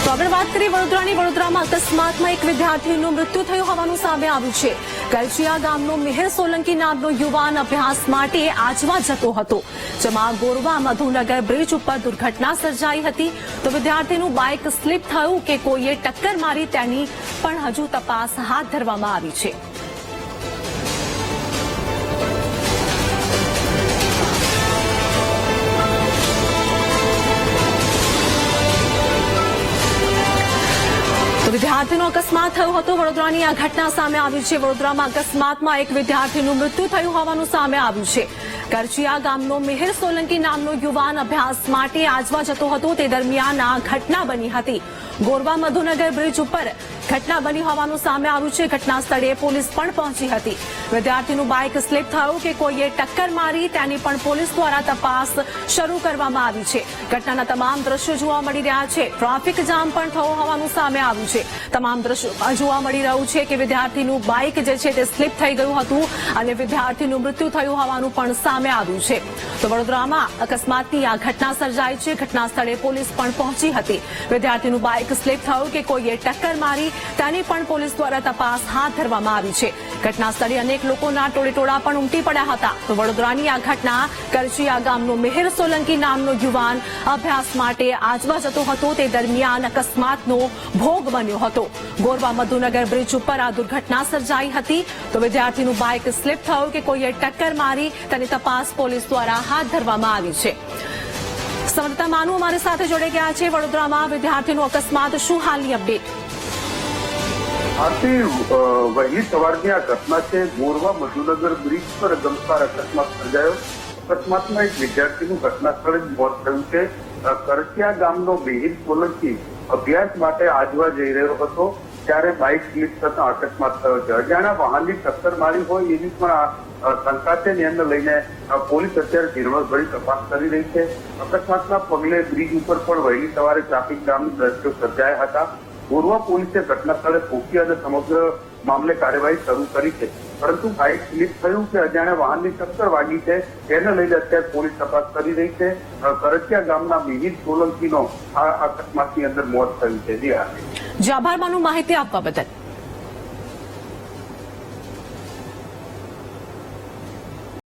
તો આગળ વાત કરીએ વડોદરાની. વડોદરામાં અકસ્માતમાં એક વિદ્યાર્થીનું મૃત્યુ થયું હોવાનું સામે આવ્યું છે. કરચિયા ગામનો મિહિર સોલંકી નામનો યુવાન અભ્યાસ માટે આજવા જતો હતો, જેમાં ગોરવા મધુનગર બ્રિજ ઉપર દુર્ઘટના સર્જાઈ હતી. તો વિદ્યાર્થીનું બાઇક સ્લીપ થયું કે કોઈએ ટક્કર મારી તેની પણ હજુ તપાસ હાથ ધરવામાં આવી છે. વિદ્યાર્થીનો અકસ્માત થયો હતો. વડોદરાની આ ઘટના સામે આવી છે. વડોદરામાં અકસ્માતમાં એક વિદ્યાર્થીનું મૃત્યુ થયું હોવાનું સામે આવ્યું છે. કરચિયા ગામનો મિહિર સોલંકી નામનો યુવાન અભ્યાસ માટે આજવા જતો હતો, તે દરમિયાન આ ઘટના બની હતી. ગોરવા મધુનગર બ્રિજ ઉપર ઘટના બની હોવાનું સામે આવ્યું છે. ઘટના સ્થળે પોલીસ પણ પહોંચી હતી. વિદ્યાર્થીનું બાઇક સ્લીપ થયું કે કોઈએ ટક્કર મારી તેની પણ પોલીસ દ્વારા તપાસ શરૂ કરવામાં આવી છે. ઘટનાના તમામ દ્રશ્યો જોવા મળી રહ્યા છે. ટ્રાફિક જામ પણ થયો હોવાનું સામે આવ્યું છે. તમામ દ્રશ્યો જોવા મળી રહ્યું છે કે વિદ્યાર્થીનું બાઇક જે છે તે સ્લીપ થઈ ગયું હતું અને વિદ્યાર્થીનું મૃત્યુ થયું હોવાનું પણ સામે આવ્યું છે. તો વડોદરામાં અકસ્માતની આ ઘટના સર્જાઈ છે. ઘટના સ્થળે પોલીસ પણ પહોંચી હતી. વિદ્યાર્થીનું બાઇક સ્લીપ થયું કે કોઈએ ટક્કર મારી તેની પણ પોલીસ દ્વારા તપાસ હાથ ધરવામાં આવી છે. ઘટના સ્થળે અનેક લોકોના ટોળેટોળા પણ ઉમટી પડ્યા હતા. તો વડોદરાની આ ઘટના કરચિયા ગામનો મિહિર સોલંકી નામનો યુવાન અભ્યાસ માટે આજવા જતો હતો, તે દરમિયાન અકસ્માતનો ભોગ બન્યો હતો. ગોરવા મધુનગર બ્રિજ ઉપર આ દુર્ઘટના સર્જાઈ હતી. તો વિદ્યાર્થીનું બાઇક સ્લીપ થયું કે કોઈએ ટક્કર મારી તેની તપાસ પોલીસ દ્વારા હાથ ધરવામાં આવી છે. સંવાદદાતા માનુ અમારી સાથે જોડાઈ ગયા છે. વડોદરામાં વિદ્યાર્થીનો અકસ્માત, શું હાલની અપડેટ? આથી વહેલી સવારની આ ઘટના છે. ગોરવા મધુનગર બ્રિજ પર ગમખ્વાર અકસ્માત સર્જાયો. અકસ્માતમાં એક વિદ્યાર્થીનું ઘટના સ્થળે જ મોત થયું છે. કરચિયા ગામનો મિહિર સોલંકી અભ્યાસ માટે આજવા જઈ રહ્યો હતો, ત્યારે બાઇક સ્લીપ થતા અકસ્માત થયો છે. અજાણ્યા વાહનની ટક્કર મારી હોય એવી પણ શંકા છે. જેને લઈને પોલીસ અત્યારે ઝીણવટભરી તપાસ કરી રહી છે. અકસ્માતના પગલે બ્રિજ ઉપર પણ વહેલી સવારે ટ્રાફિક જામના દ્રશ્યો સર્જાયા હતા. ગોરવા પોલીસે ઘટના સ્થળે પહોંચી અને સમગ્ર મામલે કાર્યવાહી શરૂ કરી છે. પરંતુ બાઇક સ્લીપ થયું કે અજાણ્યા વાહનની ટક્કર વાગી છે, તેને લઈને અત્યારે પોલીસ તપાસ કરી રહી છે. કરચિયા ગામના મિહિર સોલંકીનો આ અકસ્માતની અંદર મોત થયું છે. જી આભાર માનું માહિતી આપવા બદલ.